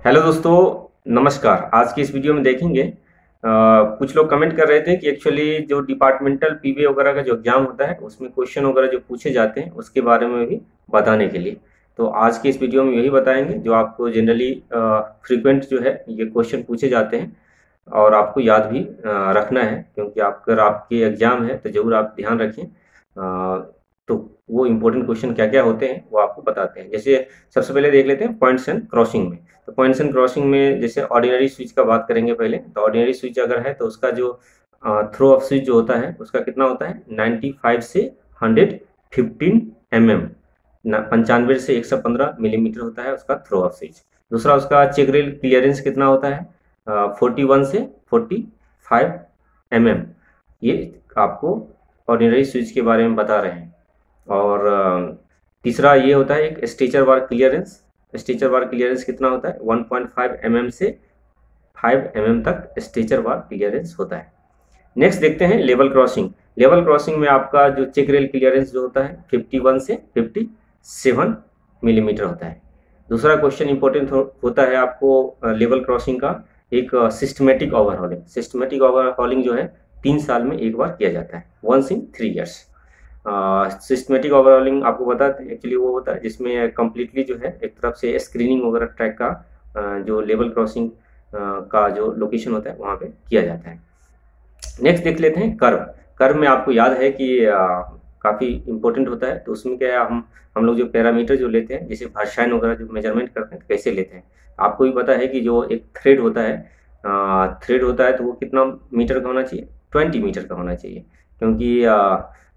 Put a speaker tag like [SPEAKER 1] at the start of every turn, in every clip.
[SPEAKER 1] Hello दोस्तों, नमस्कार। आज की इस वीडियो में देखेंगे कुछ लोग कमेंट कर रहे थे कि एक्चुअली जो डिपार्टमेंटल पीवी वगैरह का जो एग्जाम होता है उसमें क्वेश्चन वगैरह जो पूछे जाते हैं उसके बारे में भी बताने के लिए। तो आज की इस वीडियो में यही बताएंगे जो आपको जनरली फ्रीक्वेंट जो है ये क्वेश्चन पूछे जाते हैं और आपको याद भी रखना है, क्योंकि अगर आपके एग्जाम है तो ज़रूर आप ध्यान रखें। तो वो इम्पोर्टेंट क्वेश्चन क्या क्या होते हैं वो आपको बताते हैं। जैसे सबसे पहले देख लेते हैं पॉइंट्स एंड क्रॉसिंग में। तो पॉइंट्स एंड क्रॉसिंग में जैसे ऑर्डिनरी स्विच का बात करेंगे पहले। तो ऑर्डिनरी स्विच अगर है तो उसका जो थ्रो ऑफ स्विच जो होता है उसका कितना होता है 95 से 115 mm, 95 से 115 मिलीमीटर होता है उसका थ्रो ऑफ स्विच। दूसरा उसका चेक रेल क्लियरेंस कितना होता है 41 से 45 mm। ये आपको ऑर्डिनरी स्विच के बारे में बता रहे हैं। और तीसरा ये होता है एक स्टेचर बार क्लियरेंस। स्टेचर बार क्लियरेंस कितना होता है 1.5 mm से 5 mm तक स्टेचर बार क्लियरेंस होता है। नेक्स्ट देखते हैं लेवल क्रॉसिंग। लेवल क्रॉसिंग में आपका जो चेक रेल क्लियरेंस जो होता है 51 से 57 मिलीमीटर होता है। दूसरा क्वेश्चन इंपॉर्टेंट होता है आपको लेवल क्रॉसिंग का एक सिस्टमेटिक ओवरहॉलिंग। सिस्टमेटिक ओवरहॉलिंग जो है 3 साल में एक बार किया जाता है, once in 3 years. Systematic overhauling आपको बताते हैं एक्चुअली वो होता है जिसमें कम्प्लीटली जो है एक तरफ से स्क्रीनिंग वगैरह ट्रैक का जो लेवल क्रॉसिंग का जो लोकेशन होता है वहाँ पे किया जाता है। नेक्स्ट देख लेते हैं कर्व। कर्व में आपको याद है कि काफ़ी इंपॉर्टेंट होता है। तो उसमें क्या है हम लोग जो पैरामीटर जो लेते हैं जैसे भाषाएं वगैरह जो मेजरमेंट करते हैं तो कैसे लेते हैं। आपको भी पता है कि जो एक थ्रेड होता है तो वो कितना मीटर का होना चाहिए 20 मीटर का होना चाहिए, क्योंकि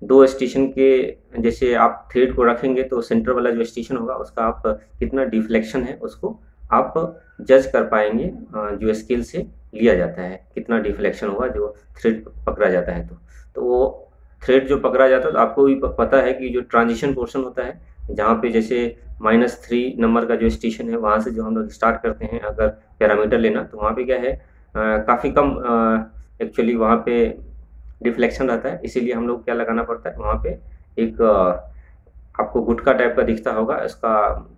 [SPEAKER 1] दो स्टेशन के जैसे आप थ्रेड को रखेंगे तो सेंटर वाला जो स्टेशन होगा उसका आप कितना डिफ्लेक्शन है उसको आप जज कर पाएंगे। जो स्केल से लिया जाता है कितना डिफ्लेक्शन होगा जो थ्रेड पकड़ा जाता है। तो वो थ्रेड जो पकड़ा जाता है तो आपको भी पता है कि जो ट्रांजिशन पोर्शन होता है जहाँ पे जैसे -3 नंबर का जो स्टेशन है वहाँ से जो हम लोग स्टार्ट करते हैं अगर पैरामीटर लेना तो वहाँ पे क्या है काफ़ी कम एक्चुअली वहाँ पे डिफ्लेक्शन रहता है। इसीलिए हम लोग क्या लगाना पड़ता है वहाँ पे एक आपको गुटका टाइप का दिखता होगा, इसका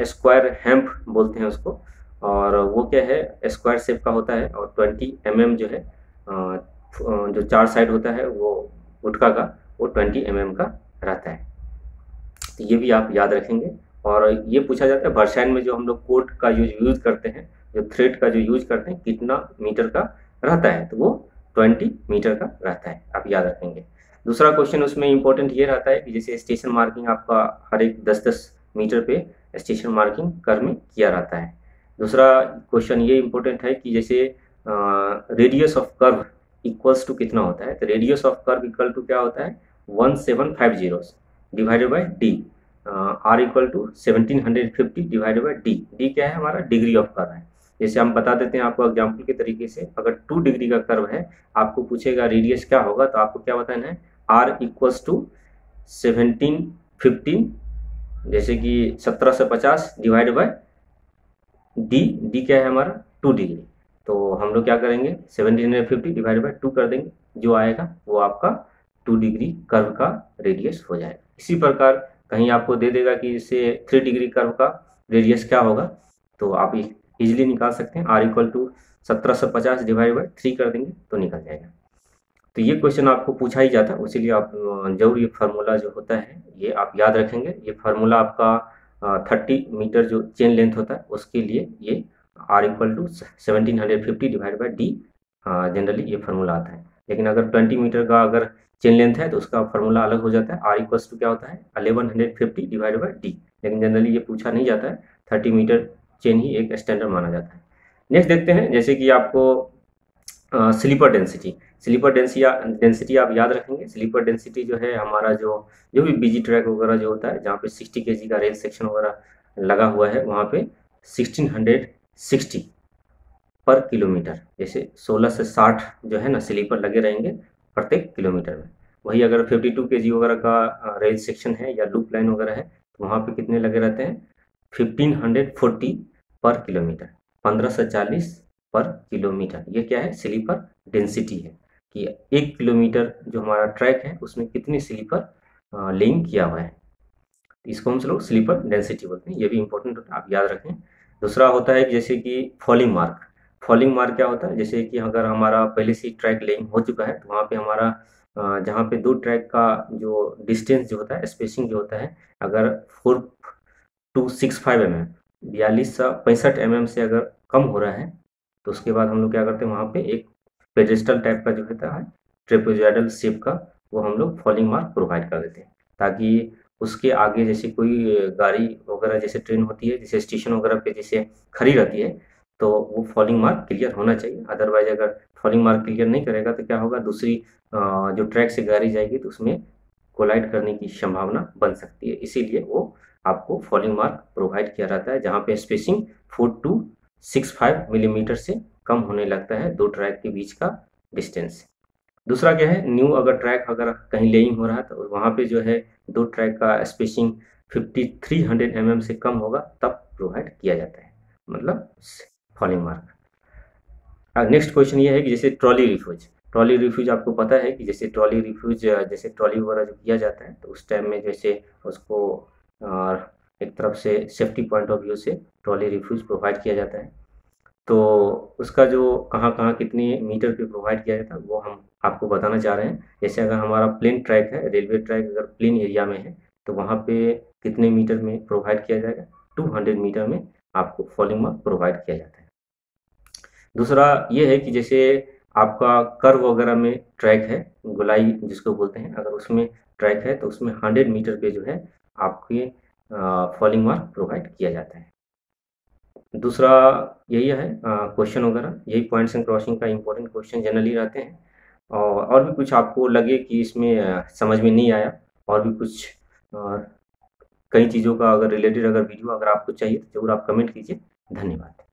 [SPEAKER 1] स्क्वायर हैम्प बोलते हैं उसको। और वो क्या है स्क्वायर शेप का होता है और 20 mm जो है जो 4 साइड होता है वो गुटका का वो 20 mm का रहता है। तो ये भी आप याद रखेंगे। और ये पूछा जाता है वर्षाइन में जो हम लोग कोट का यूज करते हैं, जो थ्रेड का जो यूज करते हैं कितना मीटर का रहता है तो वो 20 मीटर का रहता है, आप याद रखेंगे। दूसरा क्वेश्चन उसमें इंपॉर्टेंट ये रहता है कि जैसे स्टेशन मार्किंग आपका हर एक 10-10 मीटर पे स्टेशन मार्किंग कर्व में किया रहता है। दूसरा क्वेश्चन ये इंपॉर्टेंट है कि जैसे radius of curve equals to कितना होता है। तो radius of curve equal to क्या होता है 1750 divided by D. R equal to 1750 divided by D. D क्या है हमारा डिग्री ऑफ कर्व है। जैसे हम बता देते हैं आपको एग्जाम्पल के तरीके से, अगर 2 डिग्री का कर्व है आपको पूछेगा रेडियस क्या होगा तो आपको क्या बताना है आर इक्वल्स टू 1750 जैसे कि 1750 डिवाइड बाय डी। डी क्या है हमारा 2 डिग्री। तो हम लोग क्या करेंगे 1750 डिवाइड बाय 2 कर देंगे, जो आएगा वो आपका 2 डिग्री कर्व का रेडियस हो जाएगा। इसी प्रकार कहीं आपको दे देगा कि इससे 3 डिग्री कर्व का रेडियस क्या होगा तो आप इजीली निकाल सकते हैं। R equal to 1750 divide by 3 कर देंगे तो निकल जाएगा। तो ये क्वेश्चन आपको पूछा ही जाता है, इसीलिए आप जरूर ये फार्मूला जो होता है ये आप याद रखेंगे। ये फार्मूला आपका 30 मीटर जो चेन लेंथ होता है उसके लिए ये R equal to 1750 divide by D generally ये फार्मूला आता है। लेकिन अगर 20 मीटर का अगर चेन लेंथ है तो उसका फार्मूला अलग हो जाता है। आर इक्वल्स टू क्या होता है 1150 डिवाइड बाई डी। लेकिन जनरली ये पूछा नहीं जाता है, 30 मीटर चेन ही एक स्टैंडर्ड माना जाता है। नेक्स्ट देखते हैं जैसे कि आपको स्लीपर डेंसिटी। स्लीपर डेंसिटी आप याद रखेंगे। स्लीपर डेंसिटी जो है हमारा जो भी बिजी ट्रैक वगैरह जो होता है जहाँ पे 60 kg का रेल सेक्शन वगैरह लगा हुआ है वहाँ पे 1660 पर किलोमीटर, जैसे 16 से 60 जो है ना स्लीपर लगे रहेंगे प्रत्येक किलोमीटर में। वही अगर 52 kg वगैरह का रेल सेक्शन है या लूप लाइन वगैरह है तो वहाँ पे कितने लगे रहते हैं 1540 पर किलोमीटर, 1540 पर किलोमीटर। ये क्या है स्लीपर डेंसिटी है कि 1 किलोमीटर जो हमारा ट्रैक है उसमें कितनी स्लीपर लेइंग किया हुआ है। इसको हम लोग स्लीपर डेंसिटी बोलते हैं। ये भी इंपॉर्टेंट होता है, आप याद रखें। दूसरा होता है जैसे कि फॉलिंग मार्क। फॉलिंग मार्क क्या होता है, जैसे कि अगर हमारा पहले से ट्रैक लेइंग हो चुका है तो वहाँ पे हमारा जहाँ पे दो ट्रैक का जो डिस्टेंस जो होता है, स्पेसिंग जो होता है, अगर 4265 mm 4265 mm से अगर कम हो रहा है तो उसके बाद हम लोग क्या करते हैं, वहाँ पे एक पेडेस्टल टाइप का जो होता है ट्रेपेजॉइडल शेप का, वो हम लोग फॉलिंग मार्क प्रोवाइड कर देते हैं, ताकि उसके आगे जैसे कोई गाड़ी वगैरह जैसे ट्रेन होती है, जैसे स्टेशन वगैरह पे जैसे खड़ी रहती है, तो वो फॉलिंग मार्क क्लियर होना चाहिए। अदरवाइज अगर फॉलिंग मार्क क्लियर नहीं करेगा तो क्या होगा, दूसरी जो ट्रैक से गाड़ी जाएगी तो उसमें कोलाइड करने की संभावना बन सकती है। इसीलिए वो आपको फॉलिंग मार्क प्रोवाइड किया रहता है, जहाँ पे स्पेसिंग 4265 मिलीमीटर से कम होने लगता है दो ट्रैक के बीच का डिस्टेंस। दूसरा क्या है, न्यू अगर ट्रैक अगर कहीं लेइंग हो रहा है तो वहाँ पे जो है दो ट्रैक का स्पेसिंग 5300 mm से कम होगा तब प्रोवाइड किया जाता है, मतलब फॉलिंग मार्क। नेक्स्ट क्वेश्चन ये है कि जैसे ट्रॉली रिफ्यूज। ट्रॉली रिफ्यूज आपको पता है कि जैसे ट्रॉली रिफ्यूज जैसे ट्रॉली वगैरह जो किया जाता है तो उस टाइम में जैसे उसको एक तरफ से सेफ्टी पॉइंट ऑफ व्यू से ट्रॉली रिफ्यूज प्रोवाइड किया जाता है। तो उसका जो कहाँ-कहाँ कितने मीटर पे प्रोवाइड किया जाता है वो हम आपको बताना चाह रहे हैं। जैसे अगर हमारा प्लेन ट्रैक है, रेलवे ट्रैक अगर प्लेन एरिया में है तो वहाँ पे कितने मीटर में प्रोवाइड किया जाएगा, 200 मीटर में आपको फॉलिंग मार्क प्रोवाइड किया जाता है। दूसरा ये है कि जैसे आपका कर्व वगैरह में ट्रैक है, गोलाई जिसको बोलते हैं, अगर उसमें ट्रैक है तो उसमें 100 मीटर पे जो है आपके फॉलिंग मार्क प्रोवाइड किया जाता है। दूसरा यही है, क्वेश्चन वगैरह यही पॉइंट्स एंड क्रॉसिंग का इंपॉर्टेंट क्वेश्चन जनरली रहते हैं। और भी कुछ आपको लगे कि इसमें समझ में नहीं आया, और भी कुछ कई चीज़ों का अगर रिलेटेड अगर वीडियो अगर आपको चाहिए तो ज़रूर आप कमेंट कीजिए। धन्यवाद।